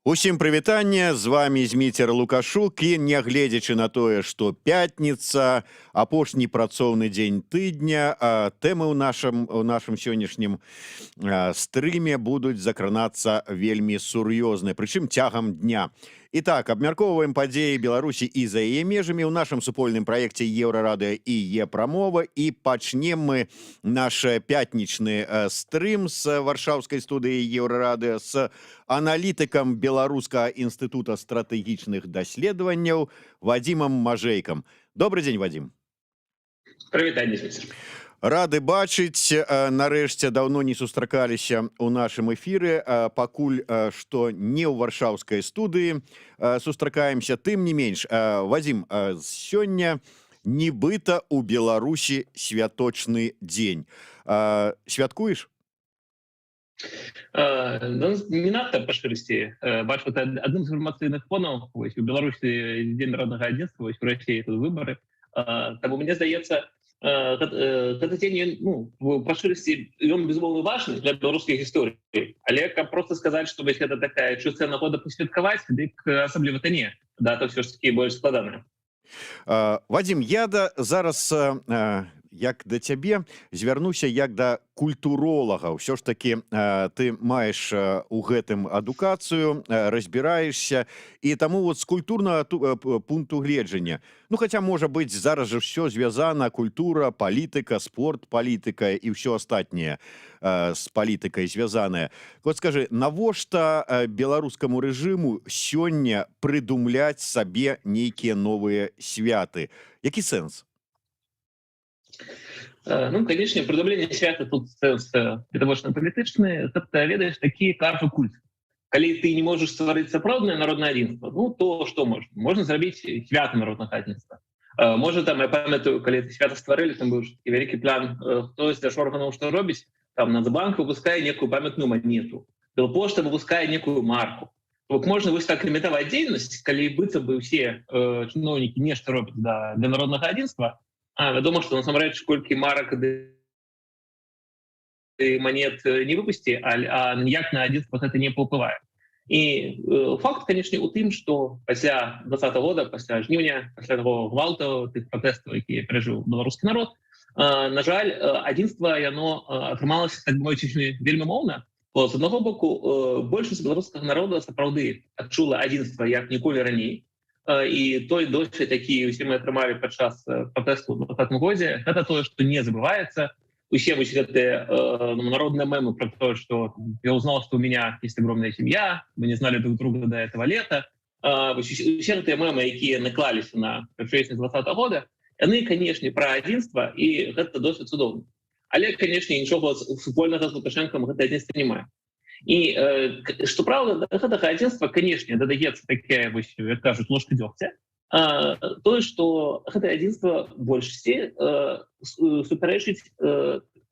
Усім прывітанне, з вами Зміцер Лукашук, і нягледзячы на тое, што пятніца, апошні працоўны дзень тыдня, тэмы ў нашым сённяшнім стрыме будуць закранацца вельмі сур'ёзныя, прычым цягам дня. Итак, абмяркоўваем падзеі Беларусі і за яе межамі ў нашым супольным праекце Еўрарадыё і Е-прамова, і пачнем мы наш пятнічны стрым з варшаўскай студыі Еўрарадыё з аналітыкам Беларускага інстытута стратэгічных даследаванняў Вадзімам Мажэйкам. Добрый дзень, Вадзім. Прывітанне, Зміцер. Рады бачыць, нарэшце даўно не сустракаліся ў нашым эфіры, пакуль што не ў варшаўскай студыі сустракаемся, тым не менш. Вадзім, сёння нібыта ў Беларусі святочны дзень. Святкуеш? Не надта па шчырасці. Бачу, адным з інфармацыйных фонаў, у Беларусі дзень народнага адзінства, у Расіі тут выбары. Таму мне здаецца, гэты дзень, па шчырасці, ён безумоўна важны для беларускай гісторыі, але каб проста сказаць, што гэта такая чыстая нагода пасвяткаваць, дык асабліва-то не. Дата ўсё ж такі больш складаная. Вадзім, я зараз як да цябе звярнуся як да культуролага. Ўсё ж такі ты маеш у гэтым адукацыю, разбіраешся, і таму з культурнага пункту гледжання, хаця, можа быць, зараз жа ўсё звязана, культура, палітыка, спорт, палітыка і ўсё астатняе з палітыкай звязанае. Вот скажы, навошта беларускаму рэжыму сёння прыдумляць сабе нейкія новыя святы? Які сэнс? Конечно, прыдумленне свята тут відавочна палітычны, тобто, ведаеш, такі карфы культ. Калі ты не можаш стварыць сапраўднае народнае адзінства, то што можна? Можна зрабіць свята народнага адзінства. Можа, я памятаю, калі свята стварылі, там быў такі вялікі план, хтось з органаў што робіць, там Нацбанк выпускае некую памятную манету, Белпошта выпускае некую марку. Можна вось так імітаваць дзейнасць, калі быццам бы ўсе чыноўнікі нешта робяць для народнага адзінства. Вядома, што насамрэч колькі марак манет не выпусці, а ніяк на адзінства гэта не паўплывае. І факт, канечне, у тым, што пасля 2020 года, пасля жніўня, пасля таго гвалту, тых пратэстаў, якія перажыў беларускі народ, на жаль, адзінства яно атрымалася, так бы мовіць, вельмі моўна. З аднаго боку, большасць беларускага народа сапраўды адчула адзінства як ніколі раней. І той досвед, які ўсе мы атрымалі падчас пратэсту ў 2020 годзе, гэта тое, што не забываецца. Усе гэтыя народныя мемы про то, что я узнал, что у меня есть огромная семья, мы не знали друг друга до этого лета. Усе гэтыя мемы, якія наклаліся на пачатак 2020 года, яны, канешне, пра адзінства, і гэта досыць цудоўна. Але, канешне, нічога супольнага з Лукашэнкам гэта адзінства не мае. І, што праўда, да гэтага адзінства, канешне, дадаецца такая, як кажуць, ложка дзёгця, тое, што гэтае адзінства большасці супярэчыць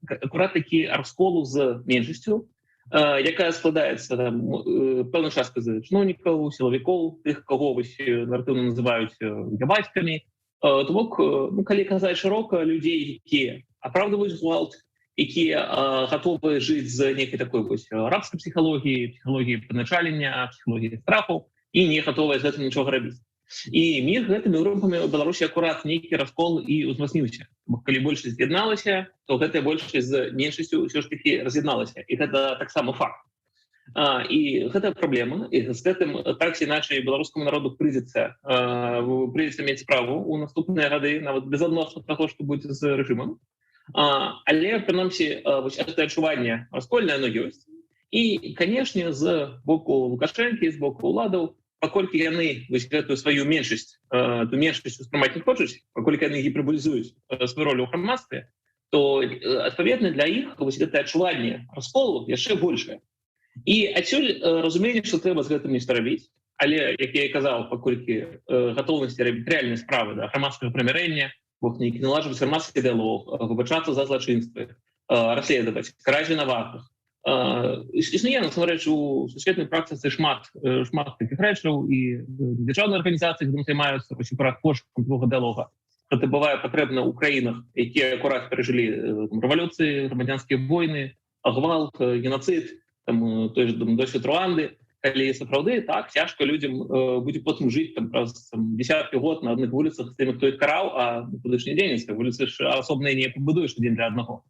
акурат такі расколу з меншасцю, якая складаецца пэўна частка з чыноўнікаў, сілавікоў, тых, каго наратыўна называюць габайскамі. То бок, калі казаць шырока, людзей, якія апраўдваюць гвалт, якія гатовы жыць з нейкай такой рабскай псіхалогіі падначалення, псіхалогіі страху, і не гатовыя з гэтым нічога рабіць. І між гэтымі групамі ў Беларусі акурат нейкі раскол і ўзмацніўся. Калі большасць з'ядналася, то гэтая большасць з меншасцю ўсё ж такі раз'ядналася. І гэта таксама факт. І гэта праблема. І з гэтым так ці іначай беларускаму народу прыйдзецца мець справу ў наступныя гады, нават без адносна таго, што будзе з рэжымам. Але, прынамсі, гэтае адчуванне раскольнае оно ёсць. І, канешне, з боку Лукашэнкі, з боку ўладаў, паколькі яны гэтую сваю меншасць, ту меншасць успрымаць не хочуць, паколькі яны гіперболізуюць сваю ролю ў грамадстве, то, адпаведна, для іх гэтае адчуванне расколу яшчэ большае. І адсюль разуменне, што трэба з гэтым нешта рабіць, але, як я і казаў, паколькі гатоўнасці рабіць рэальныя справы грамадскага прымірэння, нейкі налажваць грамадскі дыялог, выбачацца за злачынствы, расследаваць, караць вінаватых. Існуе, насамрэч, у сусветнай практыцы шмат такіх рэчаў, і дзяржаўныя арганізацыі гэтым займаюцца пошукам такога дыялога. Гэта бывае патрэбна ў краінах, якія акурат перажылі рэвалюцыі, грамадзянскія войны, гвалт, геноцид, той же досвід Руанды. калі сапраўды так цяжка людзям будзе потым жыць там праз десяткі год на адных вуліцах з тымі, хто іх караў, а куды ж не дзенецца, вуліцы ж асобныя не пабудуеш адзін для аднаго.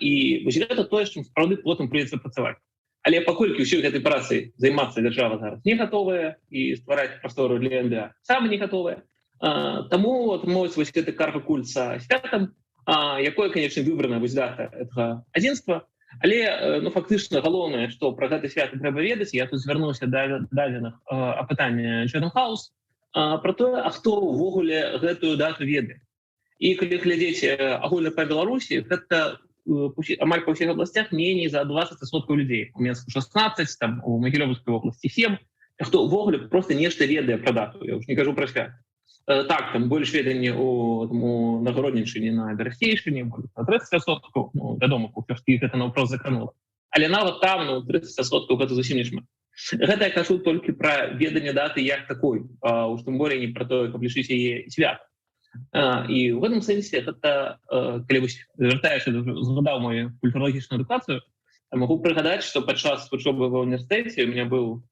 І вось гэта тое, чым сапраўды потым прыйдзецца працаваць. Але паколькі ўсёй гэтай працай займацца дзяржава зараз не гатовая і ствараць прастору для НДА сама не гатовая, таму атрымоўваць вось гэты карга-культ са святам, якое, канечне, выбрана вось дата гэтага адзінства. Але фактычна галоўнае, што пра гэты свята трэба ведаць, я тут звярнуўся да дадзеных апытання Chatham House пра тое, а хто ўвогуле гэтую дату ведае. І калі глядзець агульна па Беларусі, гэта амаль па ўсіх абласцях меней за 20% людзей. У Менску 16, там у Магілёўскай вобласці 7. Хто ўвогуле просто нешта ведае пра дату. Я ўж не кажу пра свят. Так, там больш веданне у Нагороднічыне на Берасцейшчыне, на 30%, вядома, гэта наўпрост закранула. Але нават там 30% гэта зусім не шмат. Гэта я кажу толькі пра веданне даты як такой, уж тым болей не пра тое, каб лічыць яе свят. І ў гэтым сэнсе гэта, калі звяртаешся, згадаў мою культуралагічную адукацыю, магу прыгадаць, што падчас вучобы ва ўніверсітэце у меня быў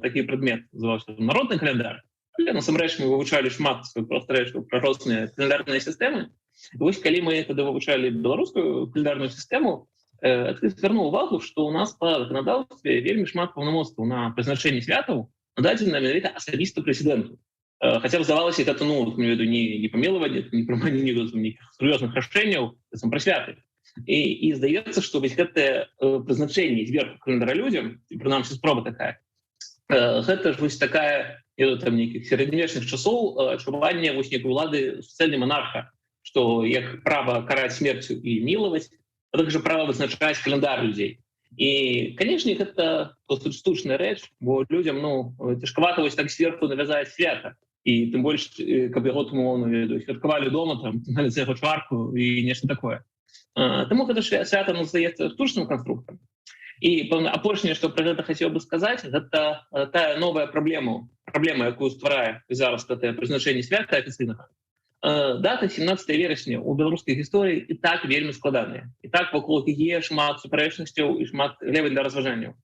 такі прадмет, называўся народны каляндар. Але насамрэч мы вывучалі шмат проста рэчаў пра розныя календарныя сістэмы. Вось калі мы тады вывучалі беларускую календарную сістэму, звярнуў увагу, што ў нас па заканадаўстве вельмі шмат паўнамоцтваў на прызначэнне святаў нададзена менавіта асабіста прэзідэнту. Хаця б здавалася, гэта не памілаванне, не прыманне нейкіх сур'ёзных рашэнняў, пра святы. І здаецца, што вось гэтае прызначэнне зверху календара людзям, прынамсі спроба такая, гэта ж вось такая там нейкіх сярэднявечных часоў адчуванне вось нейкай улады сацыяльнай монарха, што як права караць смерцю і мілаваць, а также права вызначаць календар людзей. І, канечне, гэта штучная рэч, бо людзям цяжкавата вось так зверху навязаць свята. І тым больш, каб яго умоўна святкавалі дома, там наліце яго чварку і нешта такое. Таму гэта свята здаецца штучным канструктам. І апошняе, што пра гэта хацеў бы сказаць, гэта тая новая праблема, якую стварае зараз гэтае прызначэнне свята афіцыйнага. Дата 17 верасня ў беларускай гісторыі і так вельмі складаная. І так вакол яе шмат супярэчнасцяў і шмат глебы для разважанняў.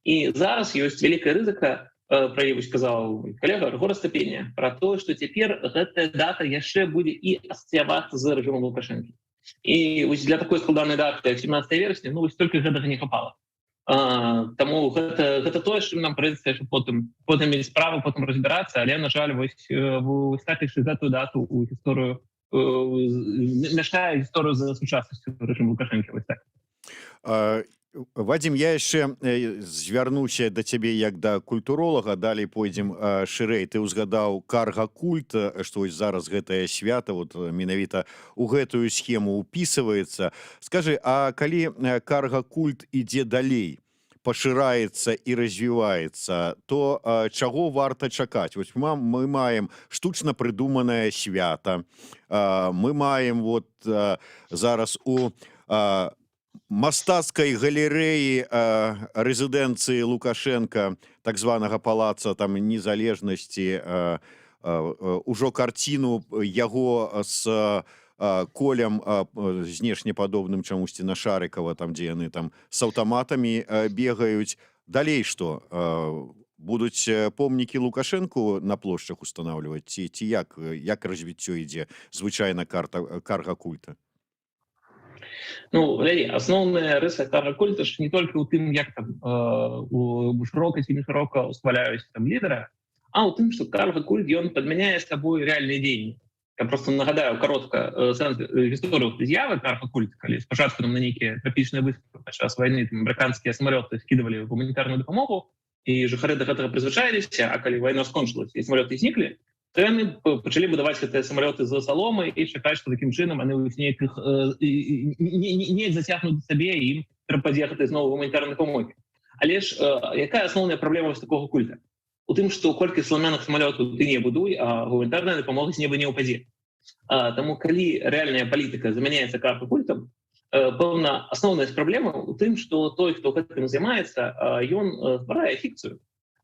І зараз ёсць вялікая рызыка, пра яе сказаў калега Рыгор Астапеня, пра тое, што цяпер гэтая дата яшчэ будзе і асацыявацца з рэжымам Лукашэнкі. І вось для такой складанай даты, як 17 верасня, вось толькі гэтага не хапала. Таму гэта тое, што нам прыйдзецца потым мець справу, потым разбірацца, але, на жаль, ставячы гэтую дату ў гісторыю, мяшае гісторыю за сучаснасцю рэжыму Лукашэнкі. Вось так. Вадзім, я яшчэ звярнуся да цябе як да культуролага, далей пойдзем шырэй. Ты ўзгадаў карга-культ, што вось зараз гэтае свята менавіта ў гэтую схему ўпісваецца. Скажы, а калі карга-культ ідзе далей, пашыраецца і развіваецца, то чаго варта чакаць? Вось мы маем штучна прыдуманае свята, мы маем зараз у мастацкай галерэі рэзідэнцыі Лукашенка, так званага палаца там незалежнасці, ужо карціну яго з Колем знешнепадобным чамусьці на Шарыкава, там дзе яны там з аўтаматамі бегаюць. Далей што? Будуць помнікі Лукашэнку на плошчах устанаўліваць? Ці як развіццё ідзе звычайна карга-культа? Асноўная рыса карга-культа ж не толькі ў тым, як там шырока ці не шырока ўстваляюць там лідара, а ў тым, што карга-культ ён падмяняе сабой рэальныя дзеянні. Я просто нагадаю коротка гісторыю з'явы карга-культа, калі спачатку на нейкія трапічныя выступы падчас вайны амерыканскія самалёты скідывалі гуманітарную дапамогу, і жыхары да гэтага прызвычаіліся, а калі вайна скончылася і самалёты зніклі, то яны пачалі будаваць гэтыя самалёты за саломы і чакаць, што такім чынам яны неяк зацягнуць сабе і ім перападзе гэтай зноў гуманітарнай дапамогі. Але ж якая асноўная праблема з такога культа? У тым, што колькі саламяных самалётаў ты не будуй, а гуманітарная дапамога з неба не ўпадзе. Таму калі рэальная палітыка замяняецца карга-культам, пэўна асноўная праблема ў тым, што той, хто гэтым займаецца, ён стварае фікцыю.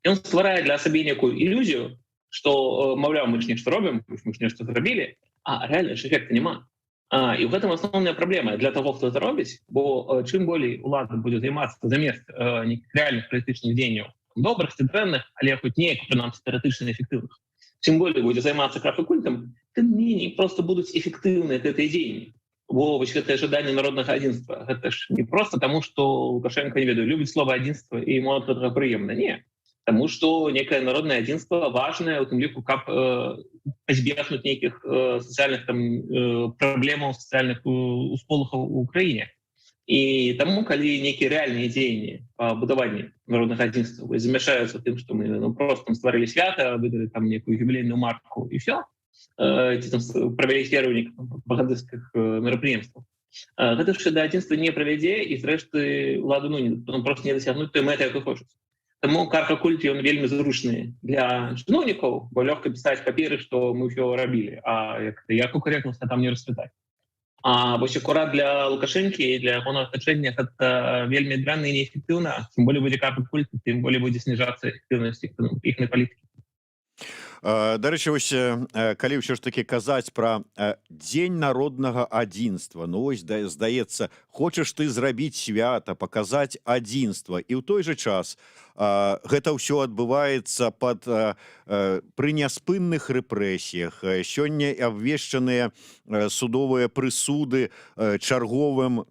Ён стварае для сабе некую ілюзію, што, маўляў, мы ж нешта робім, мы ж нешта зрабілі, а рэальна ж эфекта няма. І ў гэтым асноўная праблема для таго, хто гэта робіць, бо чым болей улада будзе займацца замест нейкіх рэальных палітычных дзеянняў добрых ці дрэнных, але хоць неяк прынамсі тэарэтычна эфектыўных. Чым болей будзе займацца крахакультам, тым меней просто будуць эфектыўныя гэтыя дзеянні. Бо вось гэтае жаданне народнага адзінства, гэта ж не просто таму, што Лукашенко, не ведаю, любіць слова адзінства і ему ад гэтага прыемна. Не. Таму што некае народнае адзінства важнае, у тым ліку, каб пазбегнуць нейкіх сацыяльных праблемаў, сацыяльных усполохаў у краіне. І таму, калі нейкія рэальныя дзеянні па будаванні народнага адзінства замяшаюцца тым, што мы просто стварылі свята, выдалі там некую юбілейную марку і ўсё, ці там правялі сферу прапагандысцкіх мерапрыемстваў. Гэта ж да адзінства не правядзе, і зрэшты ўладу просто не дасягнуць той мэты, якой хочуць. Таму карга-культ ён вельмі зручны для чыноўнікаў, бо лёгка пісаць паперы, што мы ўсё рабілі, а якую карэктнасць там не распытаць. А вось акурат для Лукашэнкі і для яго атачэння гэта вельмі дрэнна і неэфектыўна. Тым болей будзе карга-культ, тым болей будзе зніжацца эфектыўнасць іхняй палітыкі. Дарэчы, вось калі ўсё ж такі казаць пра дзень народнага адзінства, ну вось здаецца, хочаш ты зрабіць свята, паказаць адзінства, і ў той жа час гэта ўсё адбываецца пры няспынных рэпрэсіях. Сёння абвешчаныя судовыя прысуды чарговым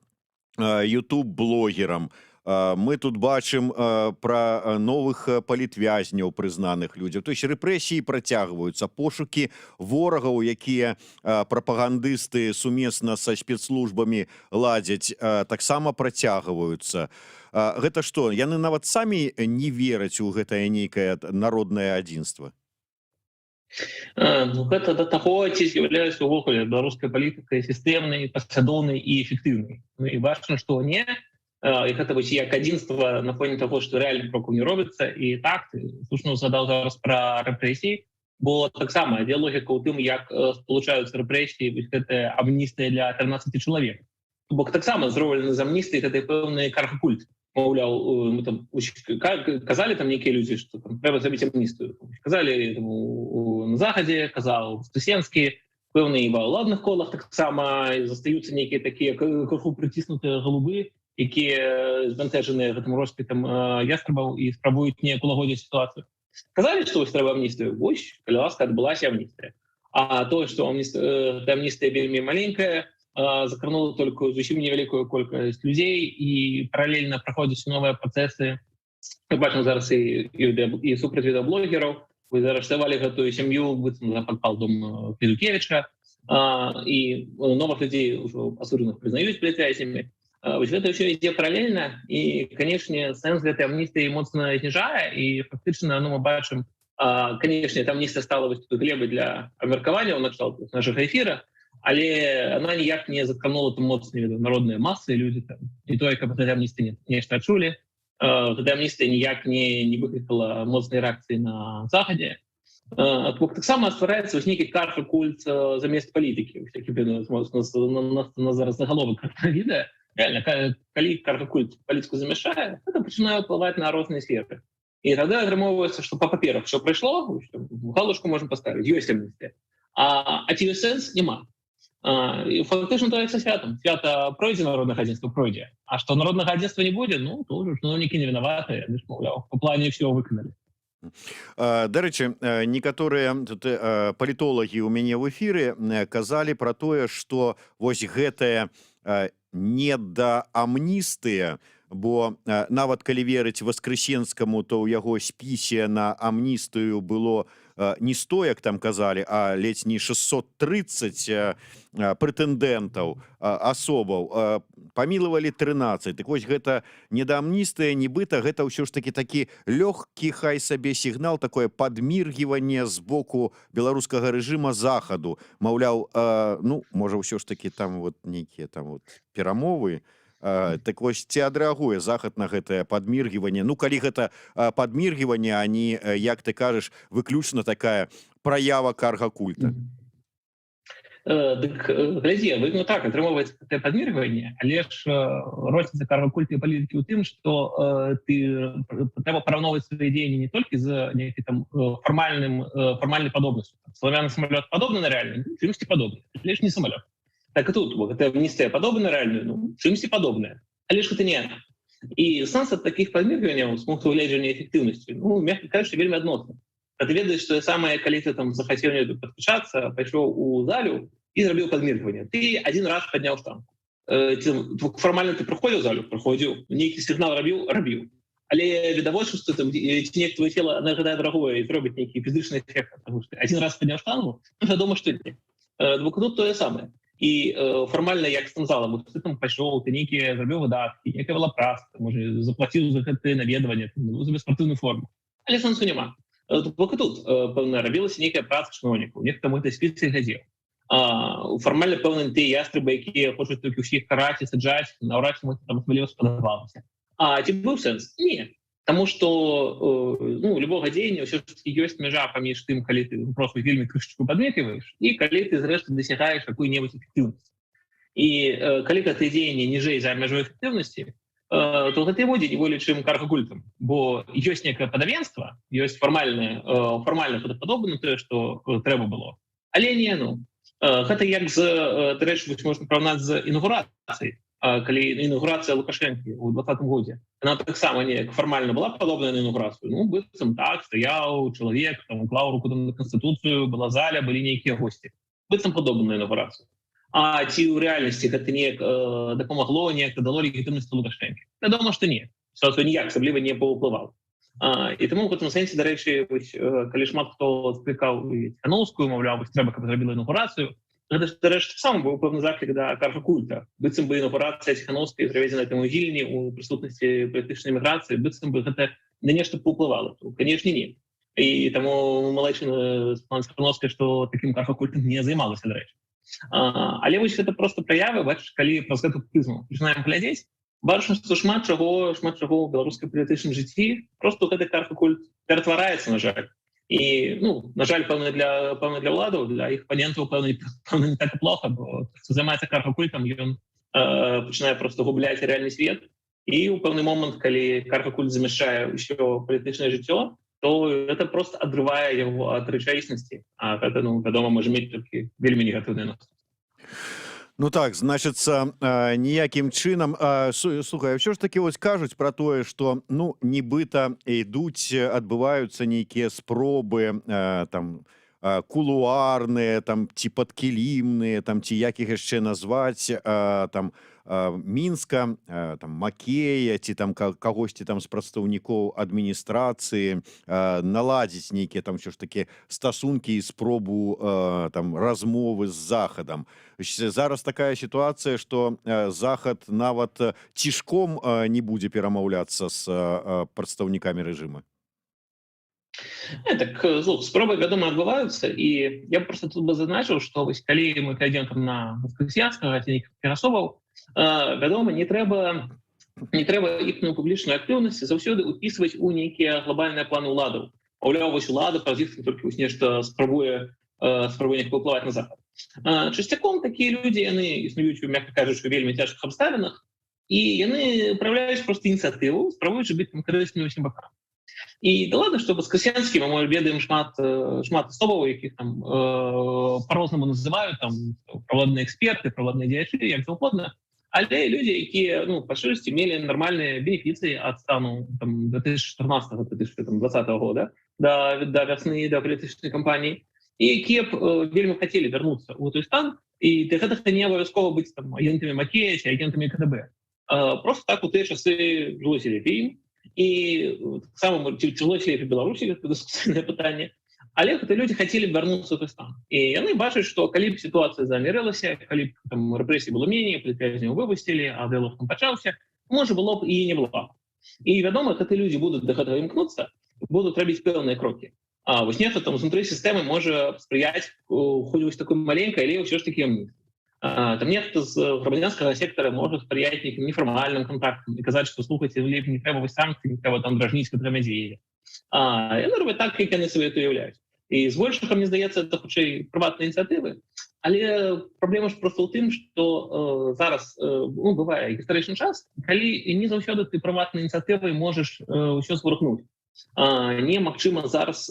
YouTube-блогерам. Мы тут бачым пра новых палітвязняў, прызнаных людзей. То есть рэпрэсіі працягваюцца, пошукі ворагаў, якія прапагандысты сумесна са спецслужбамі ладзяць, таксама працягваюцца. Гэта што, яны нават самі не вераць у гэтае нейкае народнае адзінства? Гэта да таго, ці з'яўляецца ўвогуле беларускай палітыкай сістэмнай, паслядоўнай і эфектыўнай. І бачна, што не. І гэта вось як адзінства на фоне таго, што рэальных крокаў не робіцца. І так, ты слушна згадаў зараз пра рэпрэсіі, бо таксама ідзе логіка ў тым, як спалучаюцца рэпрэсіі, вось гэтая амністыя для 13 чалавек. Бок таксама зроблены з амністыі гэтай пэўны карга-культ. Маўляў, мы там казалі там нейкія людзі, што там трэба зрабіць амністыю. Казалі на Захадзе, казаў Стусенскі, пэўна і ва ўладных колах таксама застаюцца нейкія такія крыху прыціснутыя галубы, якія збянтэжаныя гэтым роспітам ястрабаў і спрабуюць неяк улагодзіць сітуацыю. Казалі, што вось трэба амністыю, вось, калі ласка, адбылася амністыя. А тое, што амністыя вельмі маленькая, закранула толькі зусім невялікую колькасць людзей і паралельна праходзяць новыя працэсы. Мы бачым зараз і супраць відэаблогераў, вы заарыштавалі гэтую сям'ю, быццам за падпал дом Педукевіча, і новых людзей ужо асуджаных прызнаюць палітвязнями. Вось гэта ўсё ідзе паралельна, і, канешне, сэнс гэтай амністыі моцна зніжае, і фактычна мы бачым, канешне, эта амністыя стала глебай для абмеркавання на кшталт нашага эфіра, але она ніяк не заткнула там моцныя народныя масы, людзі там не тое, каб гэтай амністыі нешта адчулі. Гэтая амністыя ніяк не выклікала моцнай рэакцыі на Захадзе. Таксама ствараецца вось нейкі карга-культ замест палітыкі. На зараз загаловак відэа. Реально, калі карга-культ палітыку замяшае, гэта пачынае ўплываць на розныя сферы. І тады атрымоўваецца, што па-першых, што прайшло, галочку можна паставіць, ёсць амністыя. А ці ёсць сэнс? Няма. І фактычна тое са святам. Свята пройдзе народнага адзінства, пройдзе. А што народнага адзінства не будзе, ну, то ўжо чыноўнікі не вінаватыя, яны ж, маўляў, па плане ўсё выканалі. Дарэчы, некаторыя палітолагі ў мяне ў эфіры казалі пра тое, што вось гэтая не да амністыя, бо нават калі верыць Васкрэсенскаму, то ў яго спісе на амністыю было не 100, як там казалі, а ледзь не 630 прэтэндэнтаў, асобаў. Памілавалі 13. Так вось гэта не да амністыя, нібыта гэта ўсё ж такі такі лёгкі, хай сабе сігнал, такое падміргіванне з боку беларускага рэжыма Захаду. Маўляў, ну, можа, ўсё ж такі там вот нейкія там вот перамовы. Так вось, ці адрэагуе Захад на гэтае падміргіванне? Ну, калі гэта падміргіванне, а не, як ты кажаш, выключна такая праява карга-культа. Дык, глядзі, ну так, атрымоўваецца гэтае падміргіванне, але ж розніца карга-культа і палітыкі ў тым, што трэба параўноўваць свае дзеянні не толькі з нейкай там фармальнай падобнасцю. Славяны самалёт падобны на рэальны, чымсьці падобны, але ж не самалёт. Так і тут, бо гэта амністыя падобна рэальную, ну, чымсьці падобная. Але ж гэта не яна. І сэнс ад такіх падміргванняў з пункту гледжання эфектыўнасці, ну, мягка кажучы, вельмі адносны. Ты ведаеш, што самае, калі ты там захацеў падключацца, пайшоў у залю і зрабіў падміргванне. Ты адзін раз падняў штангу. Фармальна ты праходзіў залю, праходзіў, нейкі сігнал рабіў. Але відавочна, што там ці неяк твоё цела нагадае дарагое і зробіць нейкі фізычны эфект, тому што адзін раз падняў штангу, ну, вядома, што не. Тут тое самае. І фармальна, як з тым залам, ты там пайшоў, ты нейкія зрабіў выдаткі, некая вела праца, можа, заплаціў за гэтае наведванне, за беспартыўную форму. Але сэнсу няма. Тут пэўна рабілася нейкая праца чыноўнікаў, нехта мы спісы глядзеў. Фармальна пэўна ты ястрыбы, якія хочуць толькі ўсіх караць і саджаць, наўрад ці там асмаліва спадабалася. Ці быў сэнс? Не. Таму што у любога дзеяння ўсё ж такі ёсць мяжа паміж тым, калі ты просто вельмі крышачку падмекваеш, і калі ты зрэшты дасягаеш какую-небудзь эфектыўнасць. І калі гэтае дзеянне ніжэй за мяжой эфектыўнасці, то гэта будзе не болей чым карга-культам, бо ёсць некае падавенства, ёсць фармальна падападобна тое, што трэба было. Але не, гэта як можна параўнаць з інаўгурацыяй. Калі інаўгурацыя Лукашэнкі ў 2020 годзе, яна таксама неяк фармальна была падобная на інаўгурацыю. Ну, быццам так, стаяў чалавек, там, клаў руку на Канстытуцыю, была заля, былі нейкія госці. Быццам падобна на інаўгурацыю. А ці ў рэальнасці гэта неяк дапамагло, неяк дало легітымнасць Лукашэнкі? Вядома, што не. Ситуацыя ніяк асабліва не паўплывала. І таму ў гэтым сэнсе, дарэчы, калі шмат хто склікаў Ціхановскую, маўляў, трэба, каб зрабіла інаўгурацыю, гэта ж, дарэчы, таксама быў пэўны заклік да карга-культа. Быццам бы інаўгурацыя Ціхановскай праведзена там у Вільні у прысутнасці палітычнай эміграцыі, быццам бы гэта на нешта паўплывала. Канешне, не. І таму малайчына пан Ціхановская, што такім карга-культам не займалася, дарэчы. Але вось гэта проста праявы, бачыш, калі праз гэту прызму пачынаем глядзець, бачым, што шмат чаго ў беларускай палітычным жыцці просто гэты карга-культ ператвараецца, на жаль. І, на жаль, пэўна для ўладаў, для іх апанентаў, пэўна, не так і плохо, бо хто займаецца карга-культам, ён пачынае просто губляць рэальны свет. І ў пэўны момант, калі карга-культ замяшчае ўсё палітычнае жыццё, то гэта просто адрывае яго ад рэчаіснасці. А гэта, вядома, можа мець толькі вельмі негатыўныя наступствы. Ну так, значыцца, ніякім чынам. Слухай, ўсё ж такі вось кажуць пра тое, што, нібыта адбываюцца нейкія спробы там кулуарныя, там ці падкілімныя, там ці як іх яшчэ назваць, там Мінска, там Макея, ці там кагосьці там з прадстаўнікоў адміністрацыі наладзіць нейкія там ўсё ж такі стасункі і спробу там размовы з Захадам. Зараз такая сітуацыя, што Захад нават цішком не будзе перамаўляцца з прадстаўнікамі рэжыма. Так, спробы, вядома, адбываюцца, і я проста тут бы зазначыў, што вось калі мы глядзім там на Воскресенскага ці нейкіх перасоваў, вядома, не трэба іхную публічную актыўнасць заўсёды ўпісваць у нейкія глобальныя планы ўладаў. Маўляў, вось улада праз іх толькі вось нешта спрабуе неяк паўплываць на Захад. Часцяком такія людзі, яны існуюць, мякка кажучы, у вельмі цяжкіх абставінах, і яны праяўляюць проста ініцыятыву, спрабуючы быць карыснымі ўсім бакам. І да ладно, што Воскресенскі, мы ведаем шмат асобаў, якіх там па-рознаму называюць, там правладныя эксперты, правладныя дзеячы, як заўгодна, але людзі, якія, па шчырасці, мелі нармальныя бенефіцыі ад стану 2014-2020 года да вясны, да палітычнай кампаніі, і якія б вельмі хацелі вярнуцца ў той стан, і для гэтага не абавязкова быць там агентамі Макея ці агентамі КДБ. Просто так у тыя часы жылося лепей, і таксама жылося лепей Беларусі, гэта дыскусійнае пытанне, але гэта людзі хацелі б вярнуцца ў той стан. І яны бачаць, што калі б сітуацыя замірылася, калі б там рэпрэсій было меней, палітвязняў выпусцілі, а дыялог там пачаўся, можа было б і не было. І, вядома, гэты людзі будуць да гэтага імкнуцца, будуць рабіць пэўныя крокі. А вось нехта там знутры сістэмы можа спрыяць хоць вось такой маленькай, але ўсё ж такі амніст. Там нехта з грамадзянскага сектара можа спрыяць нейкім нефармальным контактам і казаць, што слухайце, лепей не трэба вось санкцыі, не трэба там дражніць кантрамедзеі. Яны робяць так, як яны сабе уяўляюць. І збольшага, мне здаецца, это хутчэй прыватныя ініцыятывы. Але праблема ж проста ў тым, што зараз бывае гістарычны час, калі не заўсёды ты прыватнай ініцыятывай можаш ўсё зварухнуць. Немагчыма зараз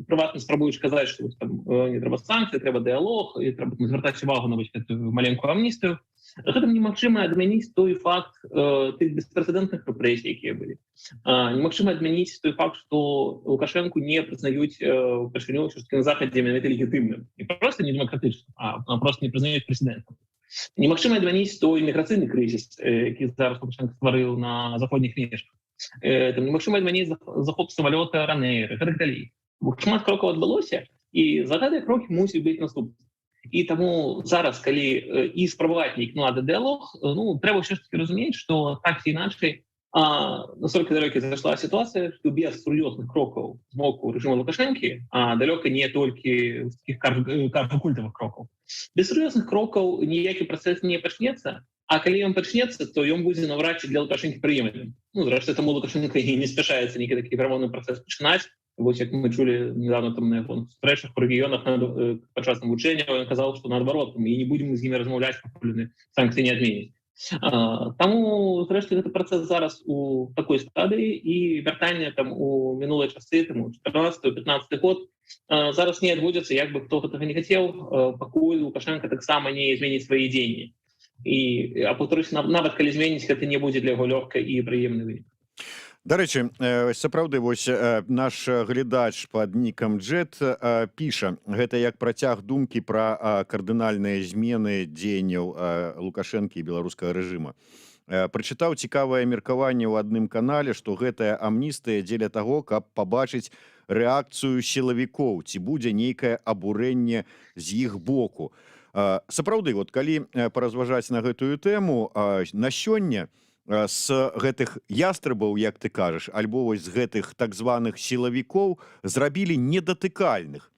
прыватна спрабуюць казаць, што там не трэба санкцыі, трэба дыялог і трэба звяртаць увагу на гэтую маленькую амністыю. Гэтым немагчыма адмяніць той факт тых беспрэцэдэнтных рэпрэсій, якія былі. Немагчыма адмяніць той факт, што Лукашэнку не прызнаюць упершыню на захадзе менавіта легітымным, не проста не дэмакратычным, а проста не прызнаюць прэзідэнтам. Немагчыма адмяніць той міграцыйны крызіс, які зараз Лукашенко стварыў на заходніх межах. Немагчыма адмяніць захоп самалёта Ранэйра, гэтак далей. Шмат крокаў адбылося, і за гэтыя крокі мусіць быць наступны. І таму зараз, калі і спрабаваць нейкі налады дыялог, трэба ўсё ж таки разумець, што так ці іначай настолькі далёка зайшла сітуацыя, што без сур'ёзных крокаў з боку рэжыму Лукашэнкі, далёка не толькі такіх культавых крокаў. Без сур'ёзных крокаў ніякі працэс не пачнецца, а калі ён пачнецца, то ён будзе наўрад ці для Лукашэнкі прыемным. Зрэшты, таму Лукашенко і не спяшаецца нейкі такі перамоўны працэс пачынаць. Вось як мы чулі недавно там на яго стрэчах у рэгіёнах падчас навучэння, ён казаў, што наадварот, мы не будзем з імі размаўляць, пакуль санкцыі не адменяць. Таму, зрэшты, гэты працэс зараз у такой стадыі, і вяртанне там у мінулыя часы, там у 14-15 год, зараз не адбудзецца, як бы хто гэтага не хацеў, пакуль Лукашенко таксама не зменіць свае дзеянні. І, паўторюсь, нават калі зменіць, гэта не будзе для яго лёгка і прыемны вынік. Дарэчы, сапраўды, вось наш глядач пад нікам Джет піша, гэта як працяг думкі пра кардынальныя змены дзеянняў Лукашэнкі і беларускага рэжыма. Прачытаў цікавае меркаванне ў адным канале, што гэтая амністыя дзеля таго, каб пабачыць рэакцыю сілавікоў, ці будзе нейкае абурэнне з іх боку. Сапраўды, вот калі паразважаць на гэтую тэму, на сёння з гэтых ястрабаў, як ты кажаш, альбо вось з гэтых так званых сілавікоў зрабілі недатыкальных.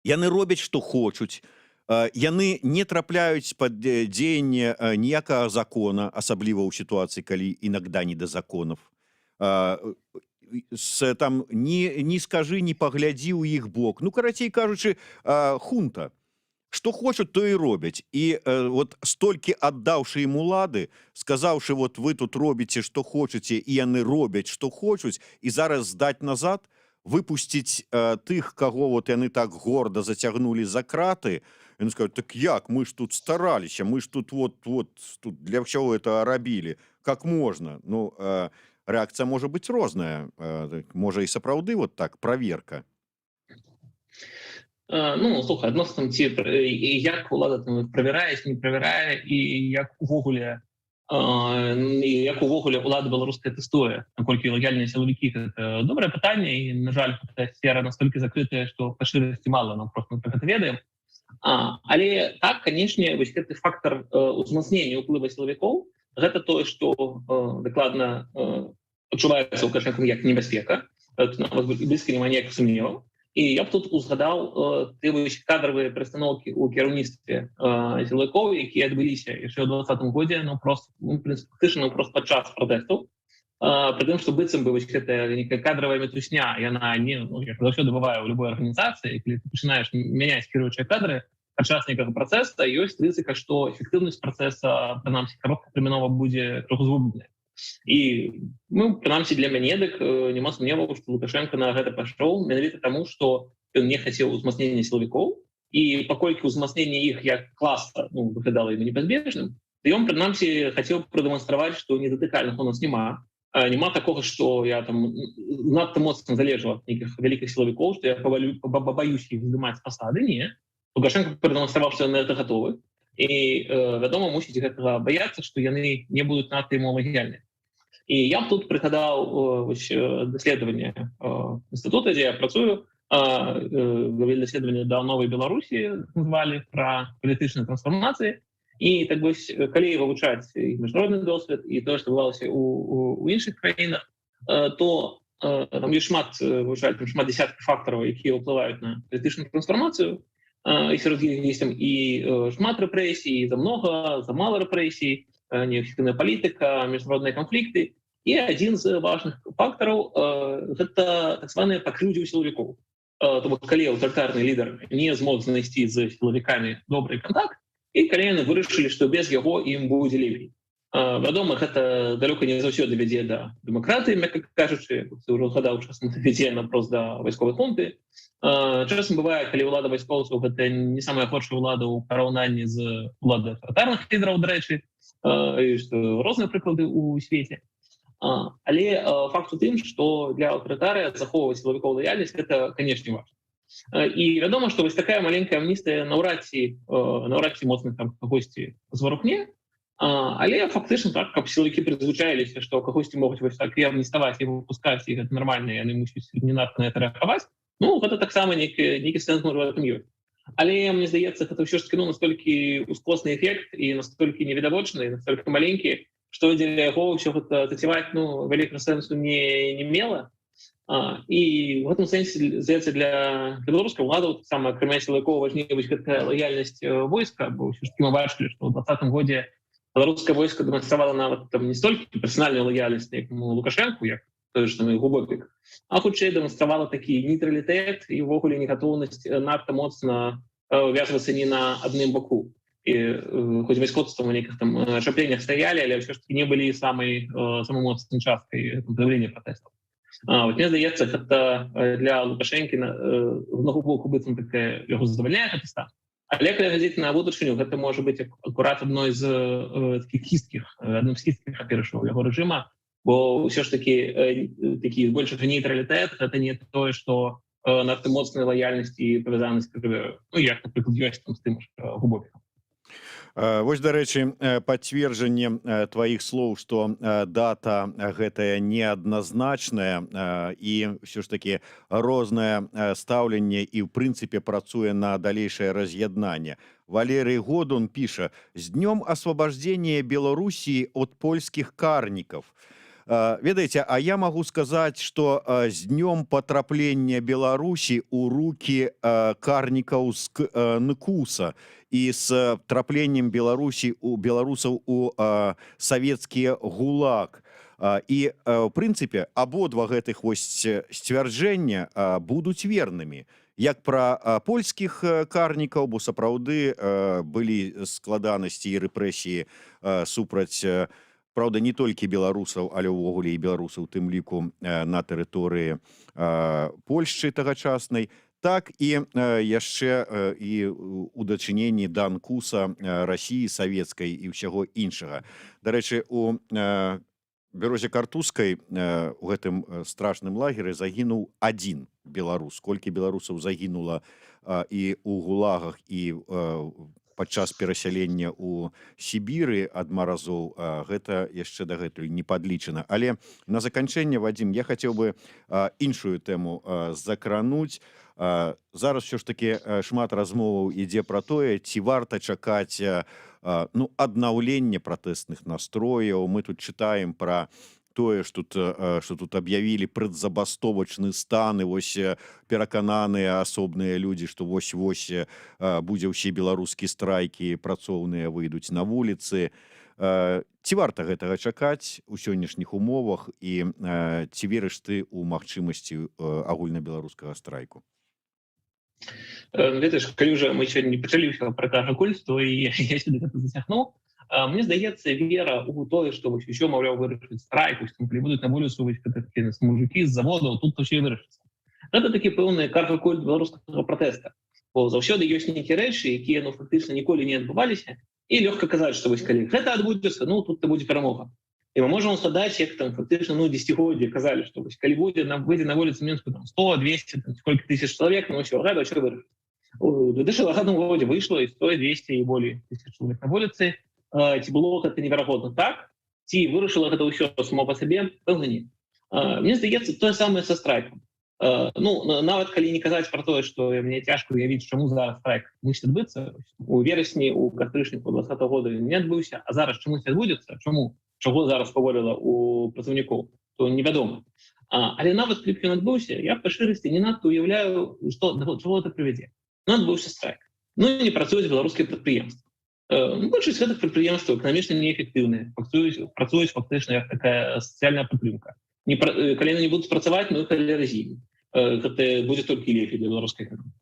Яны робяць, што хочуць, яны не трапляюць пад дзеянне ніякага закона, асабліва ў сітуацыі, калі інагда не да законаў. Там не скажы, не паглядзі ў іх бок. Карацей кажучы, хунта. Што хочуць, то і робяць. І вот столькі аддаўшы ім улады, сказаўшы, вот вы тут робіце, што хочаце, і яны робяць, што хочуць, і зараз здаць назад, выпусціць тых, каго вот яны так горда зацягнулі за краты, яны скажуць, так як, мы ж тут стараліся, мы ж тут тут для ўсяго гэта рабілі, как можна? Рэакцыя можа быць розная, можа і сапраўды вот так, праверка. Слухай, адносна ці як улада правярае, не правярае, і як увогуле улада беларуская тэстуе, наколькі лаяльныя сілавікі, гэта добрае пытанне, і, на жаль, сфера настолькі закрытая, што па шчырасці мала, нам проста мы гэта ведаем. Але так, канешне, вось гэты фактар узмацнення ўплыва сілавікоў, гэта тое, што дакладна адчуваецца Лукашэнкам як небяспека, нават блізка няма ніякіх сумневаў. І я б тут узгадаў кадравыя перастаноўкі ў кіраўніцтве сілавікоў, якія адбыліся яшчэ ў 2020 годзе, фактычна проста падчас пратэстаў. Пры тым, што быццам бы гэтая нейкая кадравая мітусня, яна не, як заўсёды бывае ў любой арганізацыі, калі ты пачынаеш мяняць кіруючыя кадры падчас нейкага працэса, ёсць рызыка, што эфектыўнасць працэса, прынамсі, кароткатэрмінова будзе троху згубленая. І прынамсі для мяне дык няма сумневаў, што Лукашенко на гэта пайшоў менавіта таму, што ён не хацеў узмацнення сілавікоў, і паколькі ўзмацненне іх як класа выглядала ім непазбежным, то ён прынамсі хацеў прадэманстраваць, што недатыкальных у нас няма такога, што я там надта моцна залежу ад нейкіх вялікіх сілавікоў, што я пабаюсь іх здымаць з пасады. Не. Лукашенко прадэманстраваў, што ён на гэта гатовы, і, вядома, мусіць гэтага баяцца, што яны не будуць надта яму лаяльныя. І я тут прыгадаў даследаванне інстытута, дзе я працую, даследаванне да новай Беларусі назвалі пра палітычныя трансфармацыі. І так вось, калі вывучаць і міжнародны досвед, і тое, што адбывалася ў іншых краінах, то там ёсць шмат дзясяткаў фактараў, якія ўплываюць на палітычную трансфармацыю. І сярод іх ёсць і шмат рэпрэсій, за мала рэпрэсій, неэфектыўная палітыка, міжнародныя канфлікты. І адзін з важных фактараў гэта так званыя пакрыўдзі сілавікоў. То бок, калі аўтарытарны лідар не змог знайсці з сілавікамі добры кантакт, і калі яны вырашылі, што без яго ім будзе лепей. Вядома, гэта далёка не заўсёды вядзе да дэмакратыі, мякка кажучы, ты ўжо згадаў, часам вядзе напрост да вайсковай хунты. Часам бывае, калі ўлада вайскоўцаў гэта не самая горшая ўлада ў параўнанні з уладай аўтарытарных лідараў, дарэчы, розныя прыклады ў свеце. Але факт у тым, што для аўтарытарыя захоўваць сілавікоў лаяльнасць гэта, канешне, важна. І вядома, што вось такая маленькая амністыя наўрад ці моцна там кагосьці зварухне, але фактычна так, каб сілавікі прызвычаіліся, што кагосьці могуць вось так і амніставаць, і выпускаць, і гэта нармальна, яны мусяць ненадта на гэта рэагаваць. Ну, гэта таксама нейкі сэнс можа в этом ёсць. Але мне здаецца, гэта ўсё ж таки настолькі ускосны эфект і настолькі невідавочны, настолькі маленькі, што дзеля яго ўсё гэта заціваць вялікага сэнсу не мела. І в гэтым сэнсе, здаецца, для беларускай улады таксама акрамя сілавікоў важней вось гэтая лаяльнасць войска, бо ўсё ж таки мы бачылі, што ў 2020 годзе беларускае войска дэманстравала нават там не столькі персанальную лаяльнасць, як Лукашэнку, як той ж самы Губопік, а хутчэй дэманстравала такі нейтралітэт і ўвогуле негатоўнасць надта моцна вязвацца не на адным баку. І хоць вайскоўцтва ў нейкіх там чапленнях стаялі, але ўсё ж таки не былі самай моцнай часткай праявлення пратэстаў. Вот мне здаецца, гэта для Лукашэнкі з одного боку быццам такая яго задавальняе гэты стан. Але калі глядзець на будучыню, гэта можа быць акурат адным з хісткіх аперышаў яго рэжыма, бо ўсё ж такі большага нейтралітэт гэта не тое, што надта моцная лаяльнасць і павязанасць, як, напрыклад, ёсць там з тым Губопікам. Вось, дарэчы, пацверджанне тваіх слоў, што дата гэтая неадназначная і ўсё ж такі рознае стаўленне і ў прынцыпе працуе на далейшае раз'яднанне. Валерий Годун піша: «З днём освобождения Белоруссии от польских карников». Ведаеце, а я могу сказаць, што з днём патраплення Беларусі ў рукі карнікаў з НКУСа і з трапленнем беларусаў у савецкі ГУЛАГ. І, в прынцыпе, абодва гэтых вось сцвярджэння будуць вернымі. Як пра польскіх карнікаў, бо сапраўды былі складанасці і рэпрэсіі супраць, правда, не толькі беларусаў, але ўвогуле і беларусаў, у тым ліку на тэрыторыі Польшчы тагачаснай, так і яшчэ і ў дачыненні да НКУСа Расіі савецкай і ўсяго іншага. Дарэчы, у Бярозе Картузскай у гэтым страшным лагеры загінуў адзін беларус. Колькі беларусаў загінула і ў ГУЛАГах, і падчас перасялення ў Сібіры ад маразоў, гэта яшчэ дагэтуль не падлічана. Але на заканчэнне, Вадзім, я хацеў бы іншую тэму закрануць. Зараз ўсё ж такі шмат размоваў ідзе пра тое, ці варта чакаць аднаўлення пратэстных настрояў. Мы тут чытаем пра тое, што тут аб'явілі прадзабастовачны стан, і вось перакананыя асобныя людзі, што вось-вось будзе ўсе беларускія страйкі, працоўныя выйдуць на вуліцы. Ці варта гэтага чакаць у сённяшніх умовах, і ці верыш ты ў магчымасці агульнабеларускага страйку? Ведаеш, калі ўжо мы сёння пачалі ўсё пра кажа-культ, то і я сюды гэта зацягнуў. Мне здаецца, вера ў тое, што ўсё, маўляў, вырашыць страйк, калі будуць на вуліцу мужыкі з заводаў, тут ўсё вырашыцца. Гэта такі пэўны кажа-культ беларускага пратэста. Бо заўсёды ёсць нейкія рэчы, якія фактычна ніколі не адбываліся, і лёгка казаць, што калі гэта адбудзецца, тут будзе перамога. І мы можам згадаць, як там фактычна дзесяцігоддзі казалі, што калі выйдзе на вуліцы Мінску 100, 200, сколько тысяч чалавек, ўсё вырашыцца. У 2020 годзе выйшло і 100, 200 і болей тысяч чалавек на вуліцы. Ці было гэта неверагодна так, ці вырашыла гэта ўсё само па сабе, пэўна не. Мне здаецца, тое самае са страйкам. Нават калі не казаць пра тое, што мне цяжка уявіць, чаму зараз страйк мусіць адбыцца, у верасні, у кастрычніку 2020 года не адбыўся, а зараз чамусь адбудзецца, чаго зараз паволіла у працаўнікоў, то невядома. Але нават калі ён адбыўся, я па шчырасці не надта уяўляю, чаго гэта прывядзе. Адбыўся страйк. Не працуюць беларускія прадпрыемствы. Большасць гэтых прадпрыемстваў эканамічна неэфектыўныя, працуюць фактычна як такая сацыяльная падтрымка. Калі яны не будуць працаваць, іх алерзіі. Гэта будзе толькі лепей для беларускай эканомікі.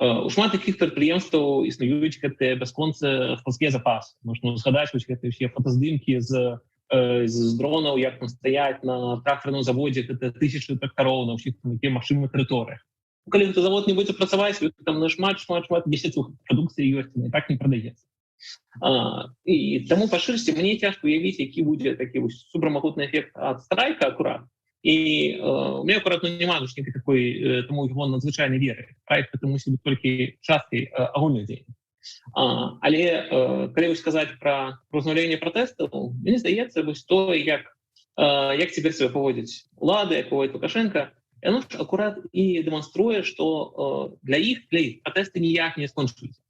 У шмат такіх прадпрыемстваў існуюць гэтыя бясконцыя складскія запасы. Можна згадаць гэтыя ўсе фотаздымкі з дронаў, як там стаяць на трактарным заводзе гэта тысячы трактароў на ўсіх такіх магчымых тэрыторыях. Калі гэты завод не будзе працаваць, там на шмат дзесяцух прадукцыі ёсць, і так не прадаецца. І таму па шырсці мне цяжка уявіць, які будзе такі супрамагутны эфект ад страйка акурат. І у меня акурат няма нейкай такой таму його надзвычайнай веры. Страйк гэта мусіць быць толькі часткай агульных дзеянняў. Але калі сказаць пра размаўленне пратэстаў, мне здаецца, то, як цяпер себе паводзіць улады, як паводзіць Лукашенко, яно ж акурат і дэманструе, што для іх пратэсты ніяк не скончыліся.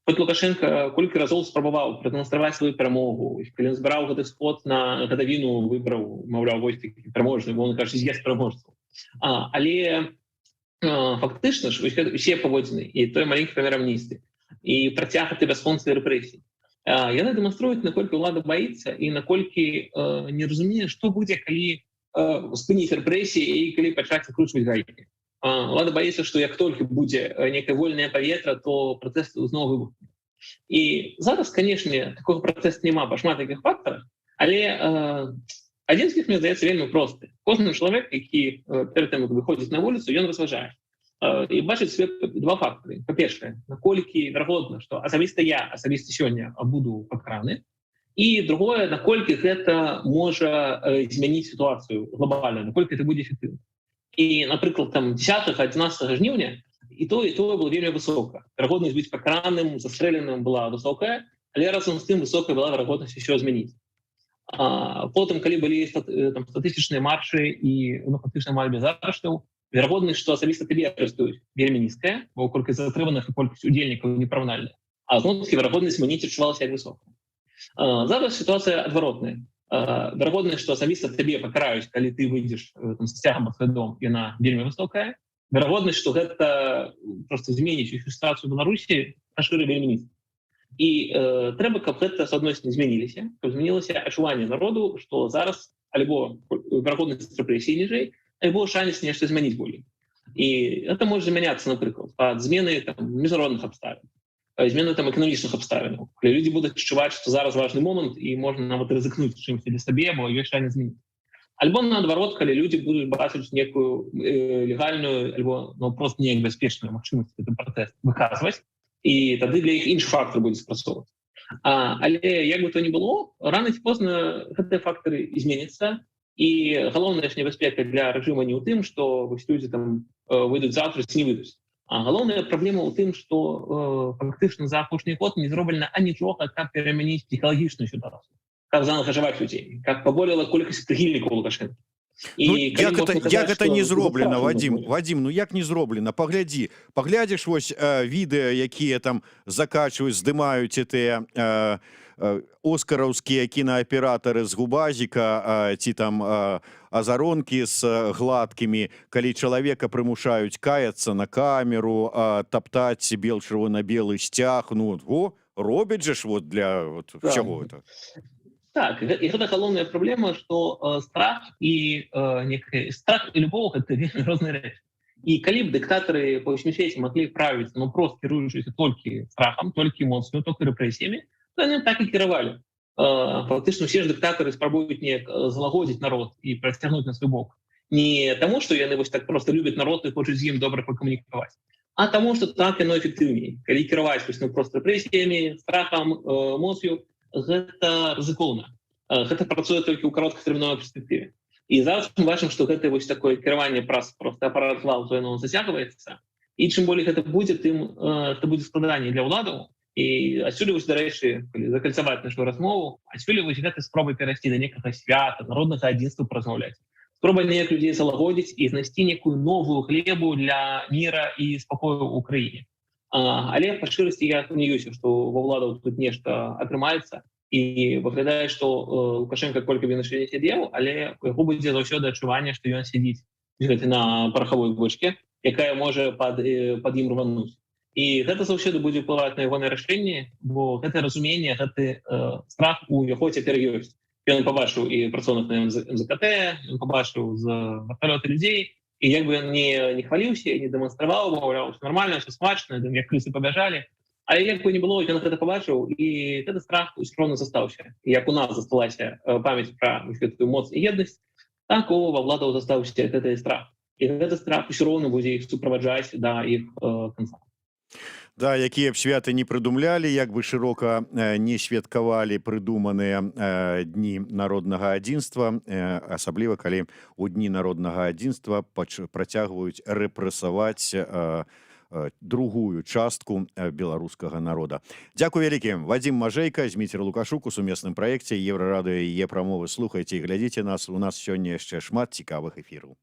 Хоць Лукашенко колькі разоў спрабаваў прадэманстраваць сваю перамогу, калі ён збіраў гэты сход на гадавіну выбраў, маўляў, вось такі пераможны, бо он кажа, з'езд пераможцаў. Але фактычна ж усе паводзіны і той маленькі памер амністыі і працяг гэтай бясконцай рэпрэсіі. Яны дэманструюць, наколькі ўлада баіцца і наколькі не разумее, што будзе, калі спыніць рэпрэсіі і калі пачаць закручваць гайкі. Улада баіцца, што як толькі будзе некае вольнае паветра, то працэс зноў выбухне. І зараз, канешне, такога працэсу няма па шмат такіх фактарах, але адзін з іх, мне здаецца, вельмі просты. Кожны чалавек, які перад тым, як выходзіць на вуліцу, ён разважае. І бачыць свет два фактары. Па-першае, наколькі верагодна, што асабіста сёння буду пакараны. І другое, наколькі гэта можа змяніць сітуацыю глобальна, наколькі гэта будзе эфектыўна. І, напрыклад, 10-11 жніўня і тое было вельмі высока. Верагоднасць быць пакараным, застрэленым была высокая, але разам з тым высокая была верагоднасць усё змяніць. Потым, калі былі статыстычныя маршы і фактычна амаль без арыштаў, верагоднасць, што асабіста табе арыштуюць, вельмі нізкая, бо колькасць затрыманых і колькасць удзельнікаў непараўнальная. А зноў-такі верагоднасць змяніць адчувалася як высокая. Зараз сітуацыя адваротная. Верагоднасць, што асабіста табе пакараюць, калі ты выйдзеш з цягам пад свой дом, яна вельмі высокая. Верагоднасць, што гэта проста зменіць усю сітуацыю ў Беларусі, пашыры вельмі нізка. І трэба, каб гэта з адной стороны змянілася, каб змянілася адчуванне народу, што зараз альбо верагоднасць рэпрэсій ніжэй, альбо шанец нешта змяніць болей. І гэта можа змяняцца, напрыклад, пад змены міжнародных абставін, змены эканамічных абставінаў. Калі людзі будуць адчуваць, што зараз важны момант і можна нават рызыкнуць чымся для сабе, бо ёсць шанец змяніць. Альбо наадварот, калі людзі будуць бачыць некую легальную альбо проста неяк бяспечную магчымасць гэты пратэст выказваць, і тады для іх іншы фактор будзе спрацоўваць. Але як бы то ні было, рана ці позна гэтыя фактары зменяцца. І галоўная ж небяспека для рэжыма не ў тым, што людзі выйдуць заўтра ці не выйдуць. А галоўная праблема ў тым, што фактычна за апошні год не зроблена анічога, каб перамяніць псіхалагічную сітуацыю, каб заангажаваць людзей, каб паболела колькасць прыхільнікаў Лукашенка. Як гэта не зроблена, Вадим, як не зроблена? Паглядзіш вось відэа, якія там закачваюць, здымаюць тыя оскараўскія кінааператары з губазіка ці там азаронкі з гладкімі, калі чалавека прымушаюць каяцца на камеру, таптаць бел-чырвона-белы сцяг, робяць же ж для чаго гэта? Так, і гэта галоўная праблема, што страх і любоў гэта вельмі розныя рэчы. І калі б дыктатары па ўсім свеце маглі правіць, проста кіруючыся толькі страхам, толькі эмоцыямі, толькі рэпрэсіямі, то яны так і кіравалі. Фактычна усе ж дыктатары спрабуюць неяк залагодзіць народ і працягнуць на свой бок. Не таму, што яны вось так проста любяць народ і хочуць з ім добра пакамунікаваць, а таму, што так яно эфектыўней. Калі кіраваць проста рэпрэсіямі, страхам, эмоцыю, гэта рызыкоўна. Гэта працуе толькі ў кароткатэрміновай перспектыве. І зараз мы бачым, што гэта вось такое кіраванне праз проста апарат гвалту, яно зацягваецца. І чым болей гэта будзе, тым гэта будзе складаней для ўладаў. І адсюль вось, дарэчы, калі закальцаваць нашу размову, адсюль вось гэта спроба перайсці да некага свята, народнага адзінства празмаўляць. Спроба неяк людзей залагодзіць і знайсці некую новую глебу для міра і спакою ў краіне. Але па шчырасці я сумняваюся, што ва ўладаў тут нешта атрымаецца, і выглядае, што Лукашенко колькі він яшчэ не сядзеў, але у яго будзе заўсёды адчуванне, што ён сядзіць на парахавой бочке, якая можа пад ім рвануць. І гэта заўсёды будзе ўплываць на яго рашэнне, бо гэта разуменне, гэты страх у яго цяпер ёсць. Ён пабачыў і працоўных на МЗКТ, ён пабачыў з верталёта людзей, І як бы ён не хваліўся, не дэманстраваў, маўляў, все нормально, все смачна, як крысы пабяжалі. Але як бы не было, ён гэта пабачыў, і гэты страх усё роўна застаўся. І як у нас засталася памяць пра гэтую моц і еднасць, так ва ўладаў застаўся гэты страх. І гэты страх усё роўна будзе іх суправаджаць да іх канца. Да, якія б святы не прыдумлялі, як бы шырока не святкавалі прыдуманыя дні народнага адзінства, асабліва калі ў дні народнага адзінства працягваюць рэпрэсаваць другую частку беларускага народа. Дзякуй вялікім. Вадзім Мажэйка, Зміцер Лукашук у сумесным праекце Еўрарадыё і Е-прамовы. Слухайце і глядзіце нас. У нас сёння яшчэ шмат цікавых эфіраў.